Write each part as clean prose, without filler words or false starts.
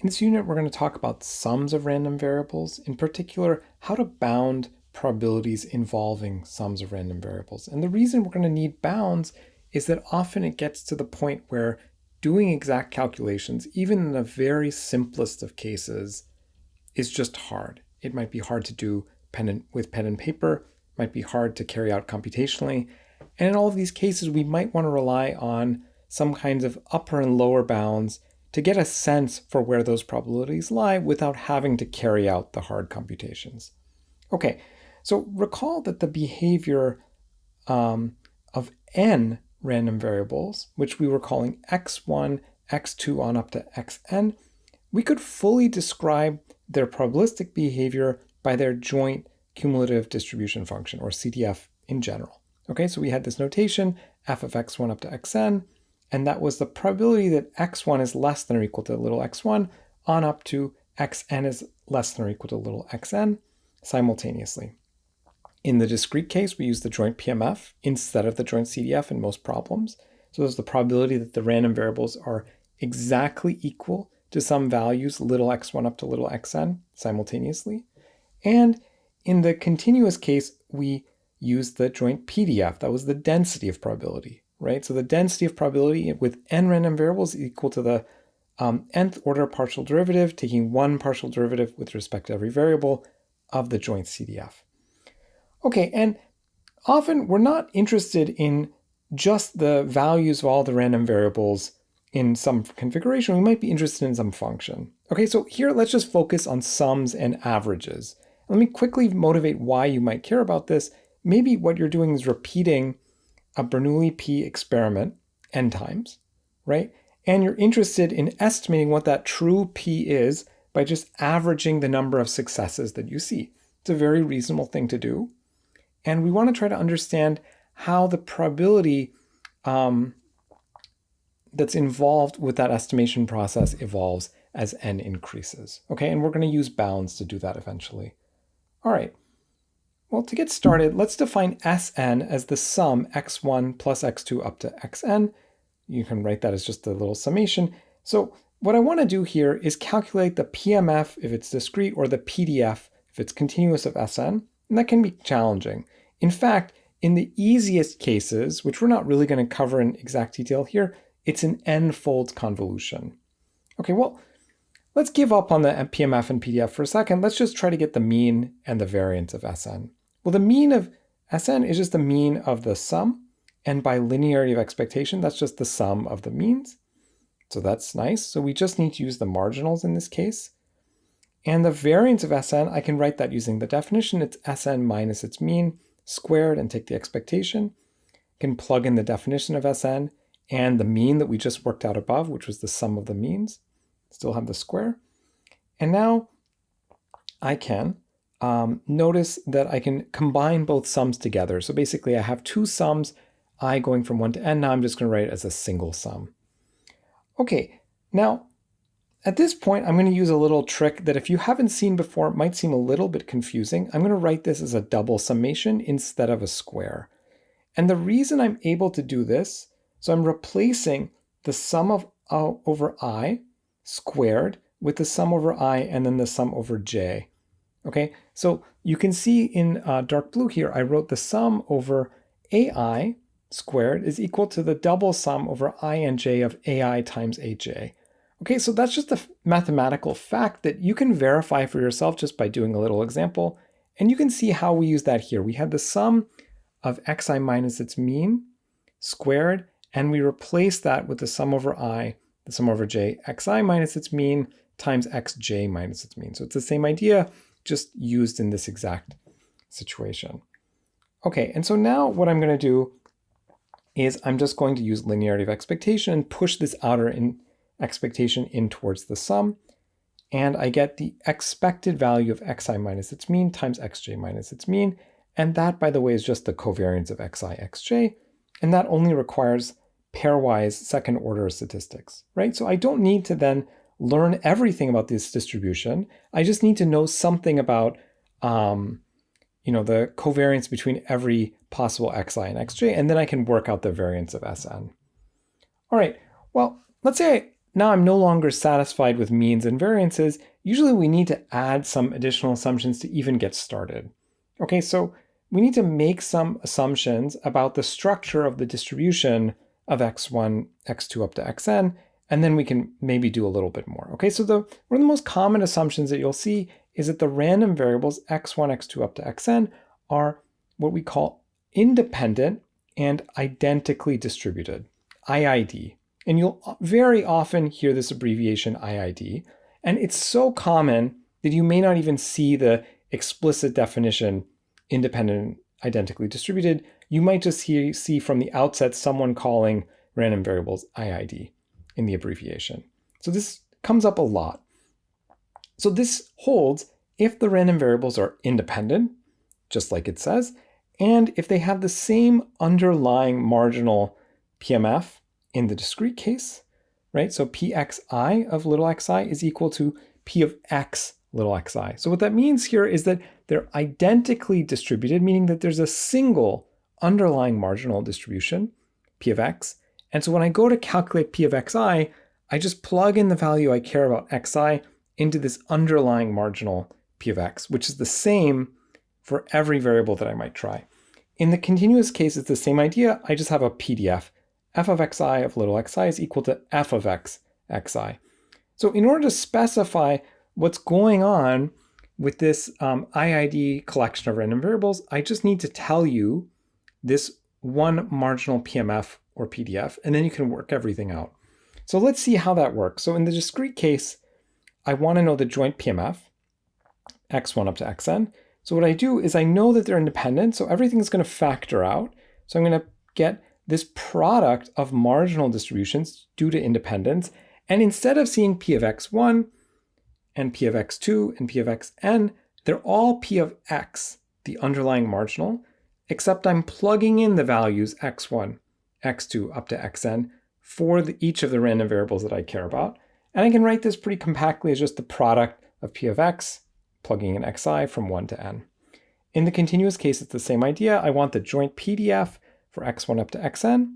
In this unit, we're going to talk about sums of random variables, in particular, how to bound probabilities involving sums of random variables. And the reason we're going to need bounds is that often it gets to the point where doing exact calculations, even in the very simplest of cases, is just hard. It might be hard to do with pen and paper, might be hard to carry out computationally. And in all of these cases, we might want to rely on some kinds of upper and lower bounds to get a sense for where those probabilities lie without having to carry out the hard computations. Okay, so recall that the behavior of n random variables, which we were calling x1, x2 on up to xn, we could fully describe their probabilistic behavior by their joint cumulative distribution function, or CDF in general. Okay, so we had this notation, f of x1 up to xn, and that was the probability that x1 is less than or equal to little x1 on up to xn is less than or equal to little xn simultaneously. In the discrete case, we use the joint PMF instead of the joint CDF in most problems. So there's the probability that the random variables are exactly equal to some values, little x1 up to little xn simultaneously. And in the continuous case, we use the joint PDF. That was the density of probability, right? So the density of probability with n random variables is equal to the nth order partial derivative, taking one partial derivative with respect to every variable of the joint CDF. Okay, and often we're not interested in just the values of all the random variables in some configuration. We might be interested in some function. Okay, so here let's just focus on sums and averages. Let me quickly motivate why you might care about this. Maybe what you're doing is repeating a Bernoulli P experiment n times, right? And you're interested in estimating what that true P is by just averaging the number of successes that you see. It's a very reasonable thing to do. And we want to try to understand how the probability that's involved with that estimation process evolves as n increases. Okay, and we're going to use bounds to do that eventually. All right, well, to get started, let's define Sn as the sum x1 plus x2 up to xn. You can write that as just a little summation. So what I want to do here is calculate the PMF if it's discrete or the PDF if it's continuous of Sn, and that can be challenging. In fact, in the easiest cases, which we're not really going to cover in exact detail here, it's an n-fold convolution. Okay, well, let's give up on the PMF and PDF for a second. Let's just try to get the mean and the variance of Sn. Well, the mean of Sn is just the mean of the sum, and by linearity of expectation, that's just the sum of the means. So that's nice. So we just need to use the marginals in this case. And the variance of Sn, I can write that using the definition. It's Sn minus its mean squared and take the expectation. I can plug in the definition of Sn and the mean that we just worked out above, which was the sum of the means. Still have the square. And now I can notice that I can combine both sums together. So basically I have two sums, I going from 1 to n. Now I'm just going to write it as a single sum. Okay, now at this point, I'm going to use a little trick that if you haven't seen before, it might seem a little bit confusing. I'm going to write this as a double summation instead of a square. And the reason I'm able to do this, so I'm replacing the sum of over I squared with the sum over I and then the sum over j. Okay, so you can see in dark blue here, I wrote the sum over ai squared is equal to the double sum over I and j of ai times aj. Okay, so that's just a mathematical fact that you can verify for yourself just by doing a little example. And you can see how we use that here. We had the sum of xi minus its mean squared, and we replace that with the sum over I, the sum over j, xi minus its mean times xj minus its mean. So it's the same idea, just used in this exact situation. Okay, and so now what I'm going to do is I'm just going to use linearity of expectation and push this outer expectation in towards the sum, and I get the expected value of xi minus its mean times xj minus its mean, and that, by the way, is just the covariance of xi xj, and that only requires pairwise second order statistics, right? So I don't need to then learn everything about this distribution. I just need to know something about the covariance between every possible xi and xj, and then I can work out the variance of Sn. All right, well, let's say now I'm no longer satisfied with means and variances. Usually we need to add some additional assumptions to even get started. Okay, so we need to make some assumptions about the structure of the distribution of x1, x2 up to xn, and then we can maybe do a little bit more. Okay, so one of the most common assumptions that you'll see is that the random variables x1, x2 up to xn are what we call independent and identically distributed, IID. And you'll very often hear this abbreviation IID, and it's so common that you may not even see the explicit definition independent, identically distributed. You might just see from the outset someone calling random variables IID in the abbreviation. So this comes up a lot. So this holds if the random variables are independent, just like it says, and if they have the same underlying marginal PMF in the discrete case, right? So pxi of little xi is equal to p of x little xi. So what that means here is that they're identically distributed, meaning that there's a single underlying marginal distribution, p of x. And so when I go to calculate p of xi, I just plug in the value I care about xi into this underlying marginal p of x, which is the same for every variable that I might try. In the continuous case, it's the same idea. I just have a PDF. F of xi of little xi is equal to f of x xi. So in order to specify what's going on with this IID collection of random variables, I just need to tell you this one marginal PMF or PDF, and then you can work everything out. So let's see how that works. So in the discrete case, I want to know the joint PMF, x1 up to xn. So what I do is I know that they're independent, so everything's going to factor out. So I'm going to get this product of marginal distributions due to independence. And instead of seeing p of x1 and p of x2 and p of xn, they're all p of x, the underlying marginal, except I'm plugging in the values x1, x2 up to xn for each of the random variables that I care about. And I can write this pretty compactly as just the product of p of x, plugging in xi from 1 to n. In the continuous case, it's the same idea. I want the joint PDF for x1 up to xn,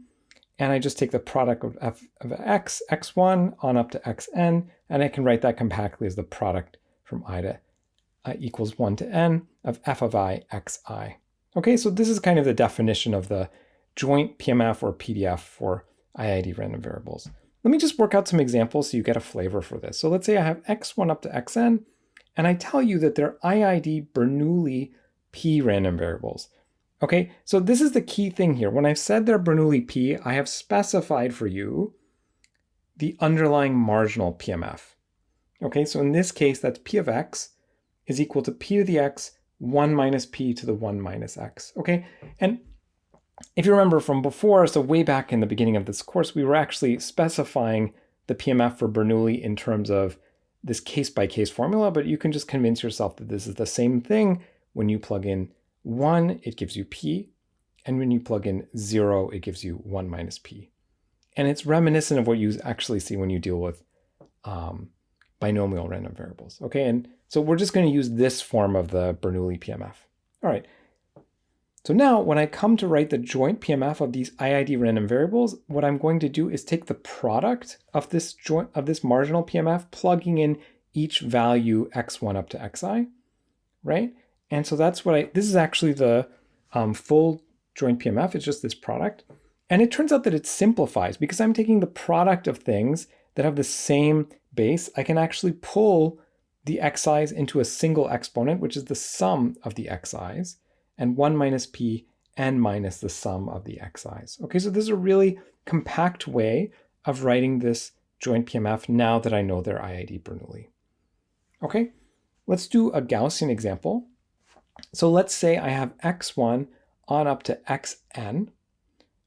and I just take the product of f of x, x1 on up to xn, and I can write that compactly as the product from I to equals 1 to n of f of I xi. Okay, so this is kind of the definition of the joint PMF or PDF for IID random variables. Let me just work out some examples so you get a flavor for this. So let's say I have x1 up to xn, and I tell you that they're IID Bernoulli P random variables. Okay, so this is the key thing here. When I've said they're Bernoulli P, I have specified for you the underlying marginal PMF. Okay, so in this case, that's P of x is equal to P to the x 1 minus P to the 1 minus x. Okay, and if you remember from before, so way back in the beginning of this course, we were actually specifying the PMF for Bernoulli in terms of this case-by-case formula, but you can just convince yourself that this is the same thing. When you plug in 1, it gives you P, and when you plug in 0, it gives you 1 minus P. And it's reminiscent of what you actually see when you deal with binomial random variables. Okay, and so we're just going to use this form of the Bernoulli PMF. All right. So now when I come to write the joint PMF of these IID random variables, what I'm going to do is take the product of this marginal PMF, plugging in each value x1 up to xi, right? And so that's what this is actually the full joint PMF. It's just this product. And it turns out that it simplifies because I'm taking the product of things that have the same base. I can actually pull the xi's into a single exponent, which is the sum of the xi's, and 1 minus p n minus the sum of the xi's. Okay, so this is a really compact way of writing this joint PMF now that I know they're IID Bernoulli. Okay, let's do a Gaussian example. So let's say I have x1 on up to xn,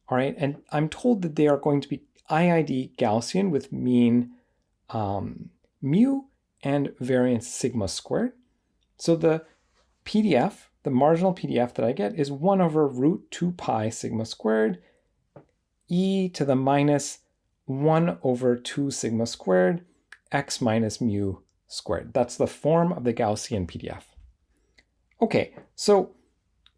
all right, and I'm told that they are going to be IID Gaussian with mean mu and variance sigma squared. So the PDF, the marginal PDF that I get is 1 over root 2 pi sigma squared e to the minus 1 over 2 sigma squared x minus mu squared. That's the form of the Gaussian PDF. Okay, so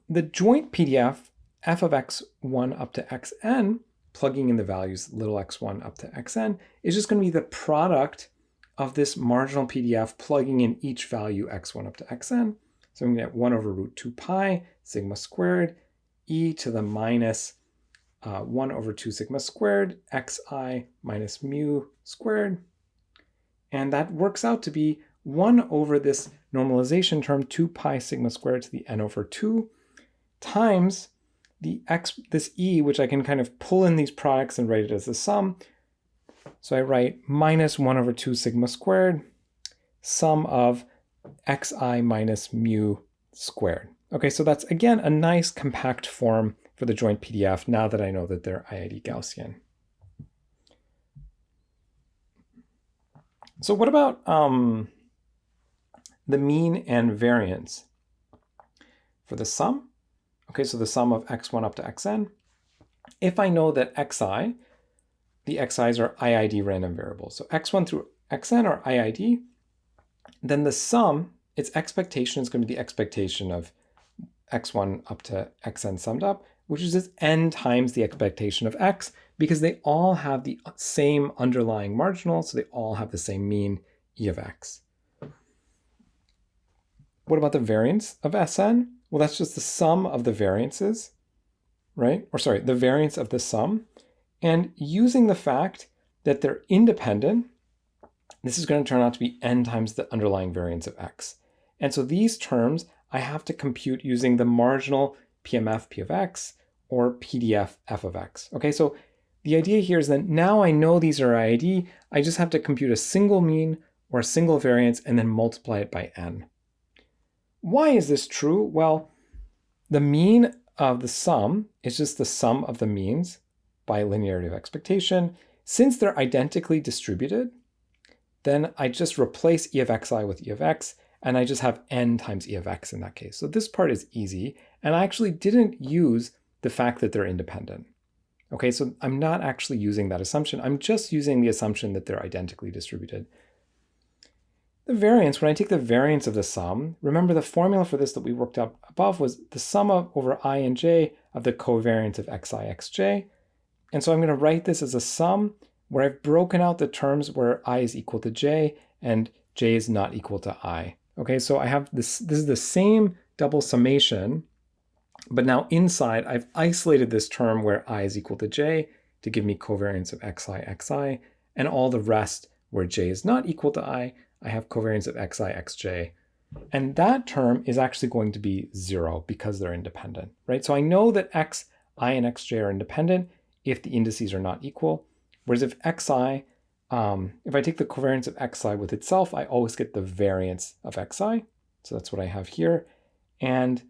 the joint PDF f of x1 up to xn plugging in the values little x1 up to xn, is just going to be the product of this marginal PDF plugging in each value x1 up to xn. So I'm going to get 1 over root 2 pi sigma squared e to the minus 1 over 2 sigma squared xi minus mu squared. And that works out to be 1 over this normalization term, 2 pi sigma squared to the n over 2, times the this e, which I can kind of pull in these products and write it as the sum. So I write minus 1 over 2 sigma squared, sum of xi minus mu squared. Okay, so that's, again, a nice compact form for the joint PDF now that I know that they're IID Gaussian. So what about the mean and variance for the sum? Okay, so the sum of x1 up to xn. If I know that xi, the xi's are IID random variables, so x1 through xn are IID, then the sum, its expectation is going to be the expectation of x1 up to xn summed up, which is just n times the expectation of x, because they all have the same underlying marginal, so they all have the same mean e of x. What about the variance of Sn? Well, that's just the sum of the variances, right? Or sorry, the variance of the sum. And using the fact that they're independent, this is going to turn out to be n times the underlying variance of x. And so these terms I have to compute using the marginal PMF p of x or PDF f of x. Okay, so the idea here is that now I know these are IID, I just have to compute a single mean or a single variance and then multiply it by n. Why is this true? Well, the mean of the sum is just the sum of the means by linearity of expectation. Since they're identically distributed, then I just replace e of xi with e of x, and I just have n times e of x in that case. So this part is easy, and I actually didn't use the fact that they're independent. Okay, so I'm not actually using that assumption. I'm just using the assumption that they're identically distributed. The variance, when I take the variance of the sum, remember the formula for this that we worked out above was the sum of over I and j of the covariance of xi, xj. And so I'm going to write this as a sum where I've broken out the terms where I is equal to j and j is not equal to I. Okay, so I have this is the same double summation, but now inside I've isolated this term where I is equal to j to give me covariance of xi, xi, and all the rest where j is not equal to I have covariance of xi, xj. And that term is actually going to be 0 because they're independent, right? So I know that xi and xj are independent if the indices are not equal. Whereas if xi, if I take the covariance of xi with itself, I always get the variance of xi. So that's what I have here. And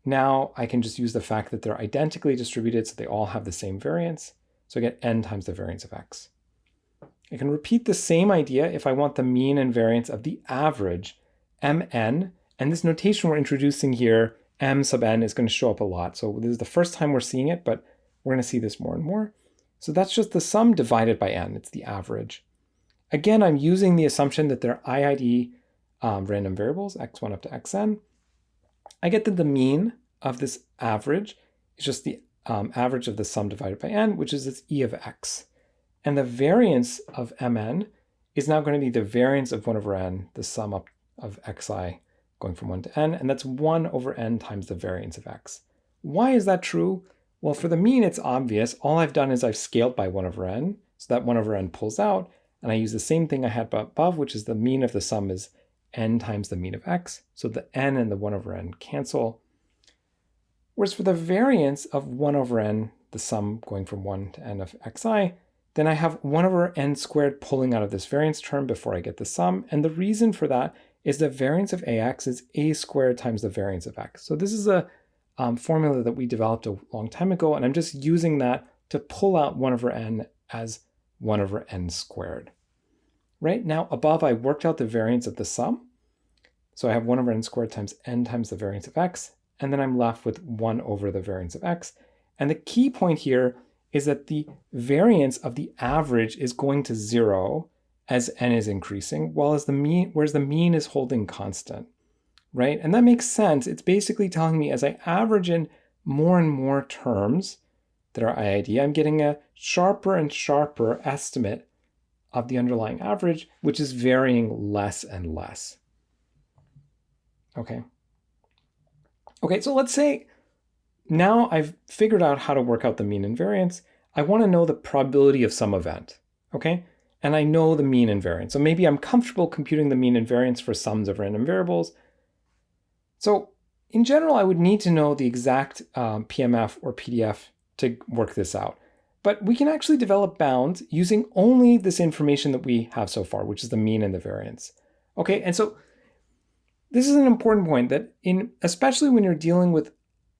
now I can just use the fact that they're identically distributed, so they all have the same variance. So I get n times the variance of x. I can repeat the same idea if I want the mean and variance of the average, mn. And this notation we're introducing here, m sub n, is going to show up a lot. So this is the first time we're seeing it, but we're going to see this more and more. So that's just the sum divided by n. It's the average. Again, I'm using the assumption that they're IID random variables, x1 up to xn. I get that the mean of this average is just the average of the sum divided by n, which is its e of x. And the variance of mn is now going to be the variance of 1 over n, the sum up of xi going from 1 to n, and that's 1 over n times the variance of x. Why is that true? Well, for the mean, it's obvious. All I've done is I've scaled by 1 over n, so that 1 over n pulls out, and I use the same thing I had above, which is the mean of the sum is n times the mean of x, so the n and the 1 over n cancel. Whereas for the variance of 1 over n, the sum going from 1 to n of xi, then I have 1 over n squared pulling out of this variance term before I get the sum. And the reason for that is the variance of ax is a squared times the variance of x. So this is a formula that we developed a long time ago, and I'm just using that to pull out 1 over n as 1 over n squared. Right now above, I worked out the variance of the sum. So I have 1 over n squared times n times the variance of x, and then I'm left with 1 over the variance of x. And the key point here is that the variance of the average is going to 0 as n is increasing, whereas the mean is holding constant, right? And that makes sense. It's basically telling me as I average in more and more terms that are IID, I'm getting a sharper and sharper estimate of the underlying average, which is varying less and less. Okay. Okay, so let's say now I've figured out how to work out the mean and variance. I want to know the probability of some event, okay? And I know the mean and variance. So maybe I'm comfortable computing the mean and variance for sums of random variables. So in general, I would need to know the exact PMF or PDF to work this out. But we can actually develop bounds using only this information that we have so far, which is the mean and the variance. Okay, and so this is an important point that especially when you're dealing with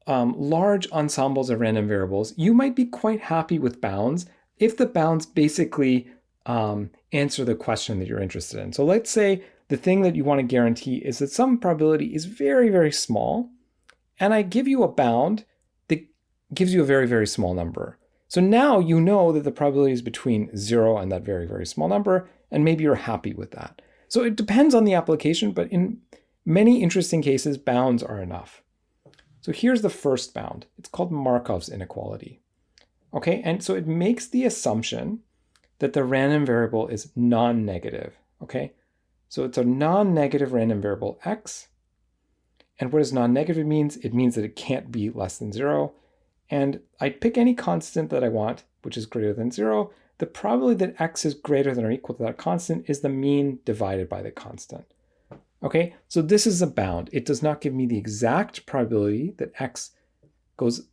large ensembles of random variables, you might be quite happy with bounds if the bounds basically answer the question that you're interested in. So let's say the thing that you want to guarantee is that some probability is very, very small, and I give you a bound that gives you a very, very small number. So now you know that the probability is between 0 and that very, very small number, and maybe you're happy with that. So it depends on the application, but in many interesting cases, bounds are enough. So here's the first bound. It's called Markov's inequality. Okay, and so it makes the assumption that the random variable is non-negative. Okay, so it's a non-negative random variable x. And what does non-negative means? It means that it can't be less than 0. And I pick any constant that I want, which is greater than 0. The probability that x is greater than or equal to that constant is the mean divided by the constant. Okay, so this is a bound. It does not give me the exact probability that x is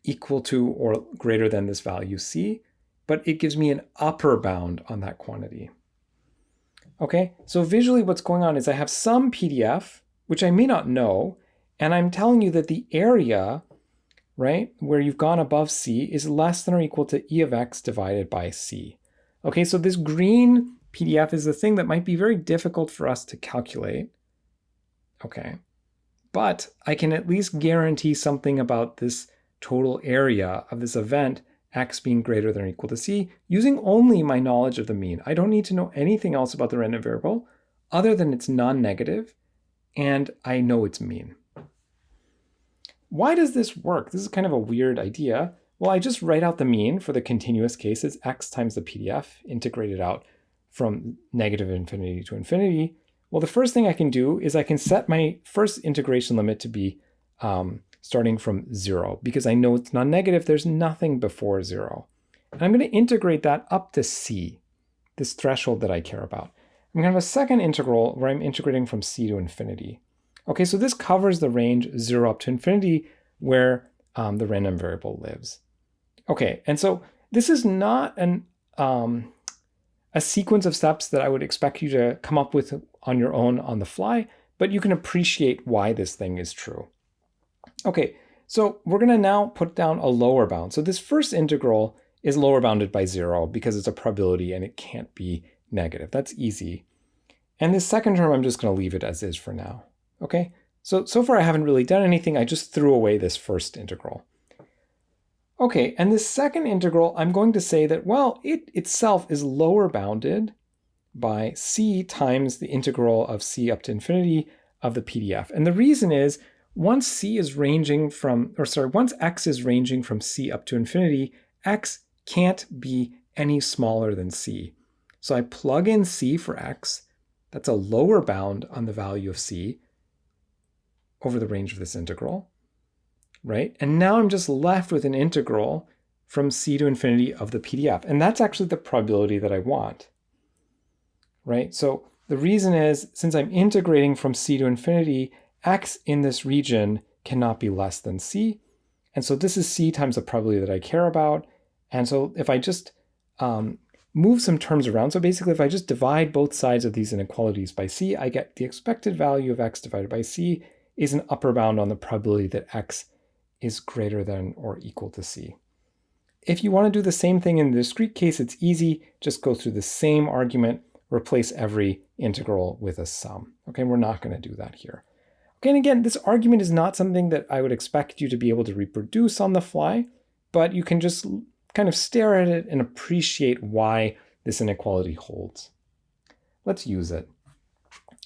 equal to or greater than this value c, but it gives me an upper bound on that quantity. Okay, so visually what's going on is I have some PDF, which I may not know, and I'm telling you that the area, right, where you've gone above c is less than or equal to e of x divided by c. Okay, so this green PDF is the thing that might be very difficult for us to calculate. Okay, but I can at least guarantee something about this total area of this event, x being greater than or equal to c, using only my knowledge of the mean. I don't need to know anything else about the random variable other than it's non-negative, and I know its mean. Why does this work? This is kind of a weird idea. Well, I just write out the mean for the continuous case as x times the PDF integrated out from negative infinity to infinity. Well, the first thing I can do is I can set my first integration limit to be starting from 0, because I know it's non-negative. There's nothing before 0. And I'm going to integrate that up to c, this threshold that I care about. I'm going to have a second integral where I'm integrating from c to infinity. Okay, so this covers the range 0 up to infinity where the random variable lives. Okay, and so this is not a sequence of steps that I would expect you to come up with on your own on the fly, but you can appreciate why this thing is true. Okay, so we're going to now put down a lower bound. So this first integral is lower bounded by 0 because it's a probability and it can't be negative. That's easy. And this second term, I'm just going to leave it as is for now. Okay, so far I haven't really done anything. I just threw away this first integral. Okay, and this second integral, I'm going to say that, well, it itself is lower bounded by c times the integral of c up to infinity of the PDF. And the reason is, once x is ranging from c up to infinity, x can't be any smaller than c. So I plug in c for x. That's a lower bound on the value of c over the range of this integral, right? And now I'm just left with an integral from c to infinity of the PDF. And that's actually the probability that I want, right? So the reason is, since I'm integrating from c to infinity, x in this region cannot be less than c. And so this is c times the probability that I care about. And so if I just move some terms around, so basically if I just divide both sides of these inequalities by c, I get the expected value of x divided by c is an upper bound on the probability that x is greater than or equal to c. If you want to do the same thing in the discrete case, it's easy. Just go through the same argument, replace every integral with a sum. Okay, we're not going to do that here. Okay, and again, this argument is not something that I would expect you to be able to reproduce on the fly, but you can just kind of stare at it and appreciate why this inequality holds. Let's use it.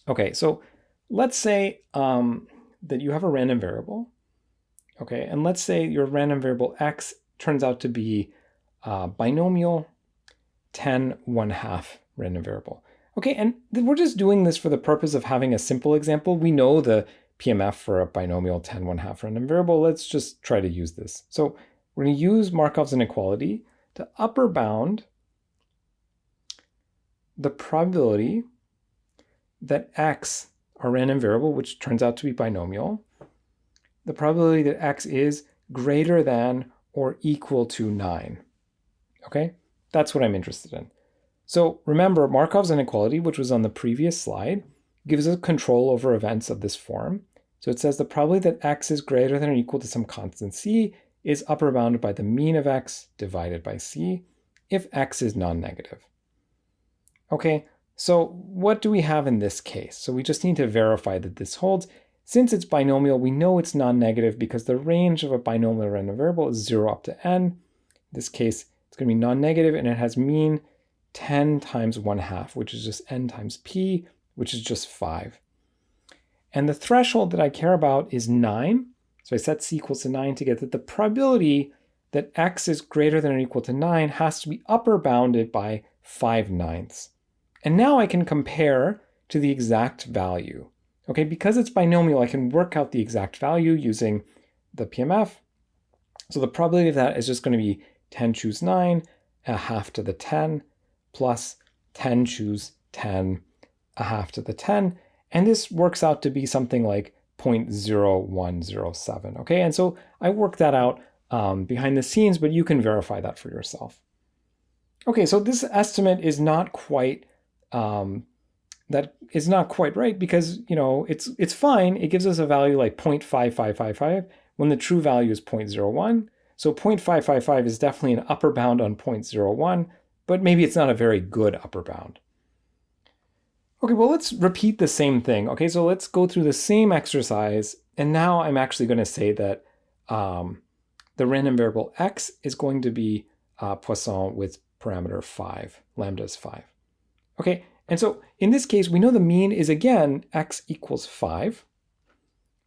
Okay, so let's say that you have a random variable. Okay, and let's say your random variable x turns out to be binomial 10 1/2 random variable. Okay, and we're just doing this for the purpose of having a simple example. We know the PMF for a binomial 10 1/2 random variable. Let's just try to use this. So we're going to use Markov's inequality to upper bound the probability that x, our random variable, which turns out to be binomial, the probability that x is greater than or equal to 9. Okay, that's what I'm interested in. So remember, Markov's inequality, which was on the previous slide, gives us control over events of this form. So it says the probability that x is greater than or equal to some constant c is upper bounded by the mean of x divided by c if x is non-negative. Okay, so what do we have in this case? So we just need to verify that this holds. Since it's binomial, we know it's non-negative because the range of a binomial random variable is 0 up to n. In this case, it's going to be non-negative, and it has mean 10 times 1/2, which is just n times p, which is just 5. And the threshold that I care about is 9. So I set c equals to 9 to get that the probability that x is greater than or equal to 9 has to be upper bounded by 5/9. And now I can compare to the exact value. Okay, because it's binomial, I can work out the exact value using the PMF. So the probability of that is just going to be 10 choose 9, 1/2 to the 10, plus 10 choose 10, 1/2 to the 10. And this works out to be something like 0.0107. Okay, and so I worked that out behind the scenes, but you can verify that for yourself. Okay, so this estimate is not quite right because, you know, it's fine. It gives us a value like 0.5555 when the true value is 0.01. So 0.555 is definitely an upper bound on 0.01, but maybe it's not a very good upper bound. Okay, well, let's repeat the same thing. Okay, so let's go through the same exercise, and now I'm actually going to say that the random variable x is going to be Poisson with parameter 5. Lambda is 5. Okay, and so in this case, we know the mean is, again, x equals 5,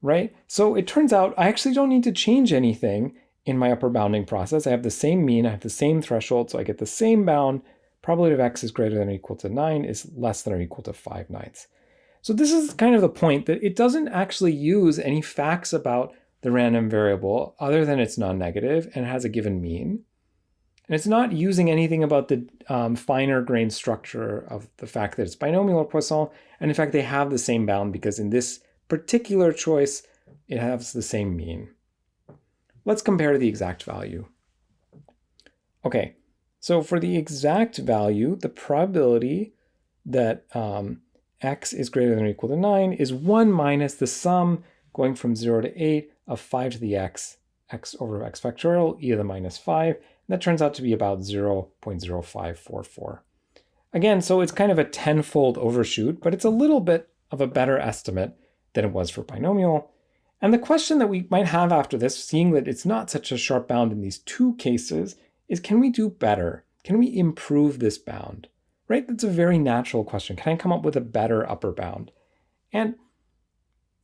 right? So it turns out I actually don't need to change anything in my upper bounding process. I have the same mean, I have the same threshold, so I get the same bound. Probability of x is greater than or equal to 9 is less than or equal to 5/9. So this is kind of the point that it doesn't actually use any facts about the random variable other than it's non-negative and it has a given mean. And it's not using anything about the finer grained structure of the fact that it's binomial or Poisson. And in fact, they have the same bound because in this particular choice, it has the same mean. Let's compare the exact value. Okay, so for the exact value, the probability that x is greater than or equal to 9 is 1 minus the sum going from 0 to 8 of 5 to the x over x factorial, e to the minus 5. That turns out to be about 0.0544. Again, so it's kind of a tenfold overshoot, but it's a little bit of a better estimate than it was for binomial. And the question that we might have after this, seeing that it's not such a sharp bound in these two cases, is can we do better? Can we improve this bound? Right? That's a very natural question. Can I come up with a better upper bound? And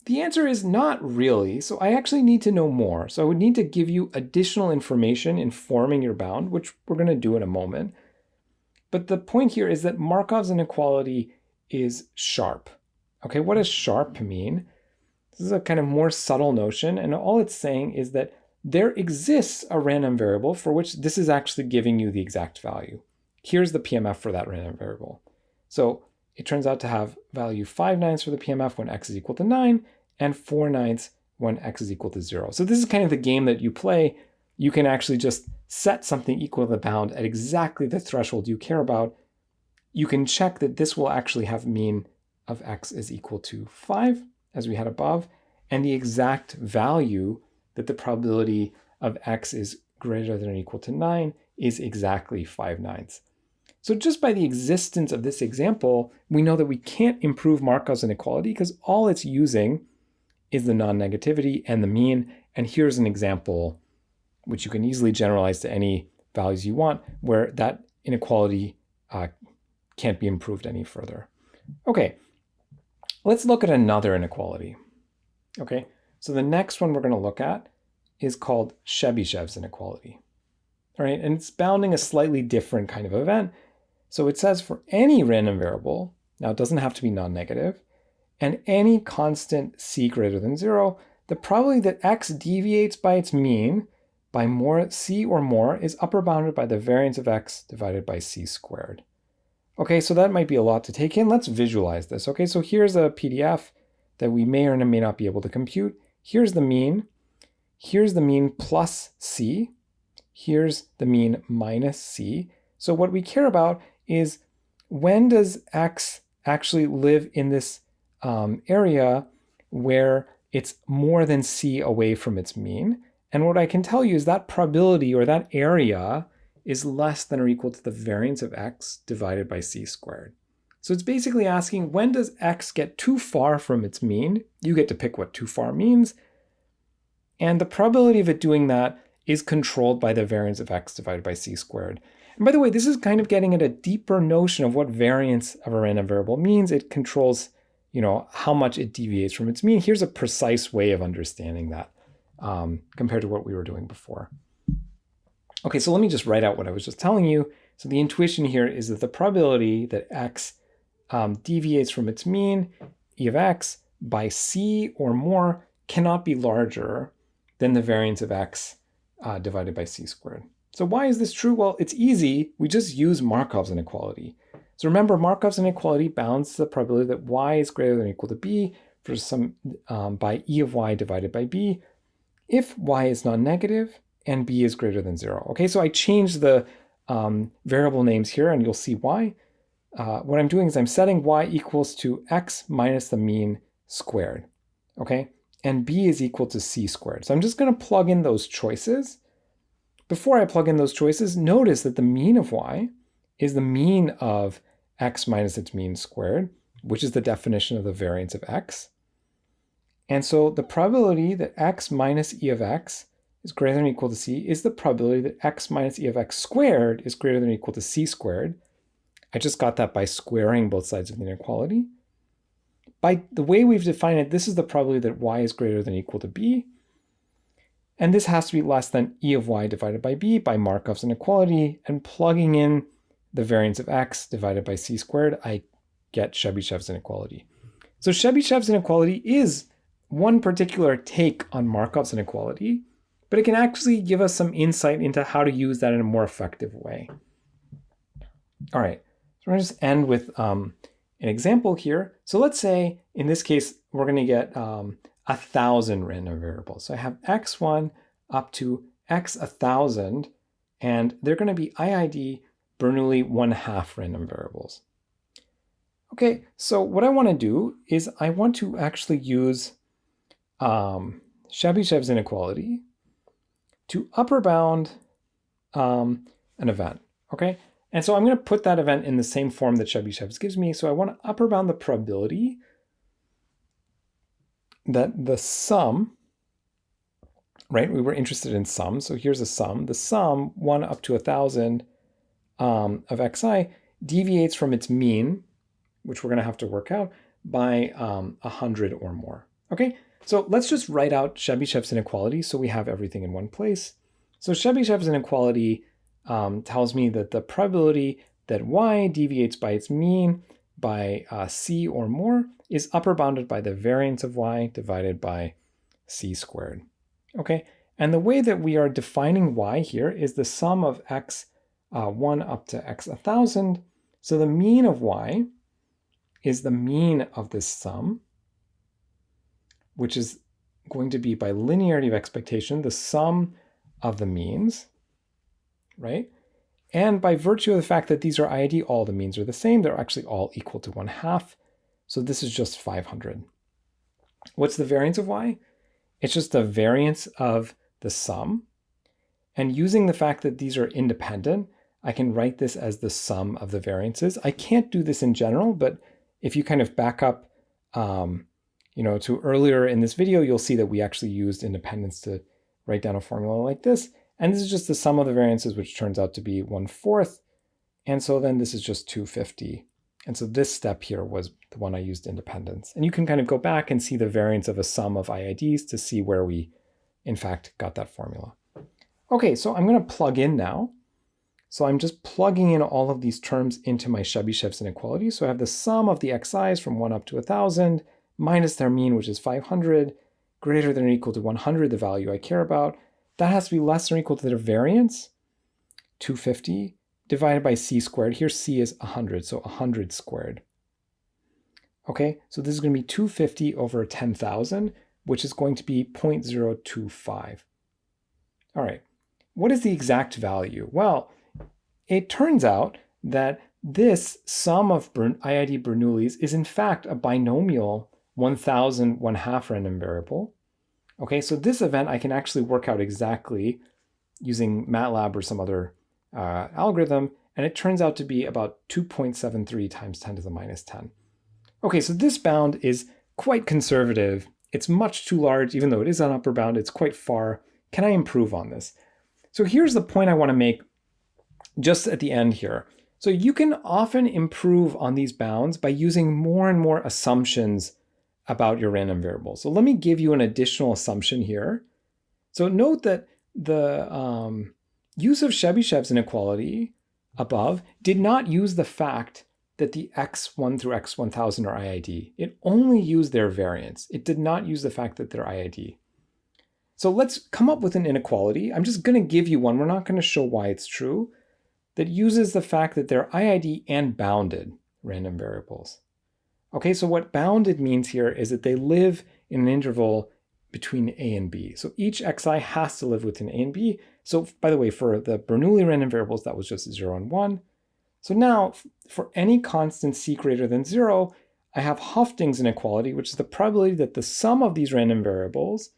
the answer is not really, so I actually need to know more. So I would need to give you additional information informing your bound, which we're going to do in a moment. But the point here is that Markov's inequality is sharp. Okay, what does sharp mean? This is a kind of more subtle notion, and all it's saying is that there exists a random variable for which this is actually giving you the exact value. Here's the PMF for that random variable. So it turns out to have value 5/9 for the PMF when x is equal to 9, and 4/9 when x is equal to 0. So this is kind of the game that you play. You can actually just set something equal to the bound at exactly the threshold you care about. You can check that this will actually have mean of x is equal to 5, as we had above, and the exact value that the probability of x is greater than or equal to 9 is exactly 5/9. So just by the existence of this example, we know that we can't improve Markov's inequality because all it's using is the non-negativity and the mean. And here's an example which you can easily generalize to any values you want, where that inequality can't be improved any further. Okay, let's look at another inequality. Okay, so the next one we're going to look at is called Chebyshev's inequality. all right? And it's bounding a slightly different kind of event. So it says for any random variable, now it doesn't have to be non-negative, and any constant c greater than 0, the probability that x deviates by its mean by more c or more is upper bounded by the variance of x divided by c squared. Okay, so that might be a lot to take in. Let's visualize this. Okay, so here's a PDF that we may or may not be able to compute. Here's the mean. Here's the mean plus c. Here's the mean minus c. So what we care about is when does x actually live in this area where it's more than c away from its mean. And what I can tell you is that probability or that area is less than or equal to the variance of x divided by c squared. So it's basically asking, when does x get too far from its mean? You get to pick what too far means. And the probability of it doing that is controlled by the variance of x divided by c squared. And by the way, this is kind of getting at a deeper notion of what variance of a random variable means. It controls, how much it deviates from its mean. Here's a precise way of understanding that compared to what we were doing before. Okay, so let me just write out what I was just telling you. So the intuition here is that the probability that x deviates from its mean, e of x, by c or more cannot be larger than the variance of x divided by c squared. So why is this true? Well, it's easy. We just use Markov's inequality. So remember, Markov's inequality bounds the probability that y is greater than or equal to b for some by e of y divided by b if y is non-negative and b is greater than 0. Okay, so I changed the variable names here, and you'll see why. What I'm doing is I'm setting y equals to x minus the mean squared, okay? And b is equal to c squared. So I'm just going to plug in those choices. Before I plug in those choices, notice that the mean of y is the mean of x minus its mean squared, which is the definition of the variance of x. And so the probability that x minus e of x is greater than or equal to c is the probability that x minus e of x squared is greater than or equal to c squared. I just got that by squaring both sides of the inequality. By the way we've defined it, this is the probability that y is greater than or equal to b. And this has to be less than e of y divided by b by Markov's inequality. And plugging in the variance of x divided by c squared, I get Chebyshev's inequality. So Chebyshev's inequality is one particular take on Markov's inequality, but it can actually give us some insight into how to use that in a more effective way. All right, so we're going to just end with an example here. So let's say, in this case, we're going to get 1,000 random variables. So I have x1 up to x 1,000, and they're going to be IID Bernoulli 1/2 random variables. Okay, so what I want to do is I want to actually use Chebyshev's inequality to upper bound an event, okay? And so I'm going to put that event in the same form that Chebyshev's gives me. So I want to upper bound the probability that the sum, right? We were interested in sum. So here's a sum. The sum, 1 up to 1,000 of xi, deviates from its mean, which we're going to have to work out, by 100 or more. Okay, so let's just write out Chebyshev's inequality so we have everything in one place. So Chebyshev's inequality tells me that the probability that y deviates by its mean by c or more is upper bounded by the variance of y divided by c squared. Okay, and the way that we are defining y here is the sum of x 1 up to x 1,000. So the mean of y is the mean of this sum, which is going to be by linearity of expectation, the sum of the means, right? And by virtue of the fact that these are IID, all the means are the same. They're actually all equal to 1/2. So this is just 500. What's the variance of y? It's just the variance of the sum. And using the fact that these are independent, I can write this as the sum of the variances. I can't do this in general, but if you kind of back up to earlier in this video, you'll see that we actually used independence to write down a formula like this. And this is just the sum of the variances, which turns out to be 1/4. And so then this is just 250. And so this step here was the one I used independence. And you can kind of go back and see the variance of a sum of IIDs to see where we, in fact, got that formula. Okay, so I'm going to plug in now. So I'm just plugging in all of these terms into my Chebyshev's inequality. So I have the sum of the xi's from 1 up to 1,000 minus their mean, which is 500, greater than or equal to 100, the value I care about. That has to be less than or equal to their variance, 250, divided by c squared. Here c is 100, so 100 squared. Okay, so this is going to be 250 over 10,000, which is going to be 0.025. All right, what is the exact value? Well, it turns out that this sum of IID Bernoulli's is in fact a binomial 1,000 1/2 random variable. Okay, so this event I can actually work out exactly using MATLAB or some other algorithm, and it turns out to be about 2.73 times 10 to the minus 10. Okay, so this bound is quite conservative. It's much too large, even though it is an upper bound, it's quite far. Can I improve on this? So here's the point I want to make just at the end here. So you can often improve on these bounds by using more and more assumptions about your random variables. So let me give you an additional assumption here. So note that the use of Chebyshev's inequality above did not use the fact that the x1 through x1000 are IID. It only used their variance. It did not use the fact that they're IID. So let's come up with an inequality. I'm just going to give you one. We're not going to show why it's true. That uses the fact that they're IID and bounded random variables. Okay, so what bounded means here is that they live in an interval between a and b. So each xi has to live within a and b. So by the way, for the Bernoulli random variables, that was just 0 and 1. So now, for any constant c greater than 0, I have Hufting's inequality, which is the probability that the sum of these random variables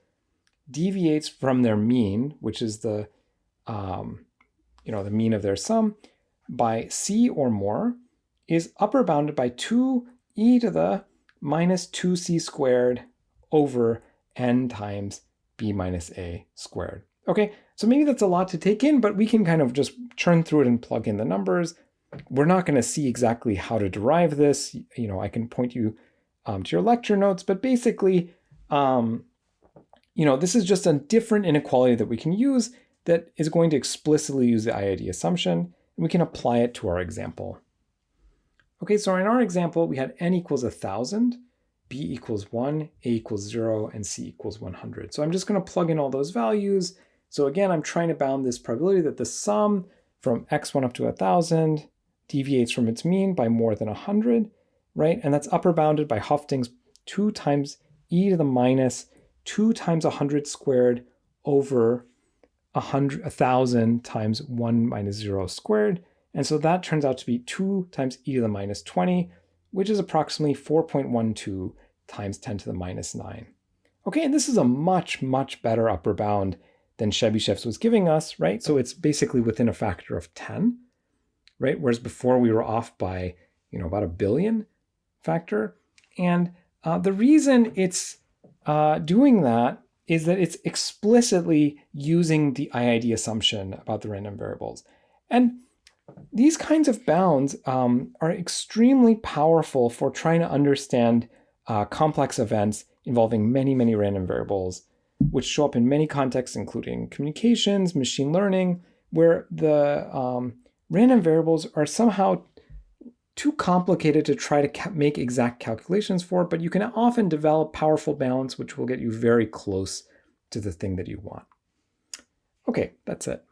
deviates from their mean, which is the the mean of their sum, by c or more, is upper bounded by 2e to the minus 2c squared over n times b minus a squared. Okay, so maybe that's a lot to take in, but we can kind of just churn through it and plug in the numbers. We're not going to see exactly how to derive this. I can point you to your lecture notes, but basically, this is just a different inequality that we can use that is going to explicitly use the IID assumption, and we can apply it to our example. Okay, so in our example, we had n equals 1,000, b equals 1, a equals 0, and c equals 100. So I'm just going to plug in all those values. So again, I'm trying to bound this probability that the sum from x1 up to 1,000 deviates from its mean by more than 100, right? And that's upper bounded by Hufting's 2 times e to the minus 2 times 100 squared over 1,000 times 1 minus 0 squared. And so that turns out to be 2 times e to the minus 20, which is approximately 4.12 times 10 to the minus 9. Okay, and this is a much, much better upper bound than Chebyshev's was giving us, right? So it's basically within a factor of 10, right? Whereas before we were off by, about a billion factor. And the reason it's doing that is that it's explicitly using the IID assumption about the random variables. And these kinds of bounds are extremely powerful for trying to understand complex events involving many, many random variables, which show up in many contexts, including communications, machine learning, where the random variables are somehow too complicated to try to make exact calculations for, but you can often develop powerful bounds which will get you very close to the thing that you want. Okay, that's it.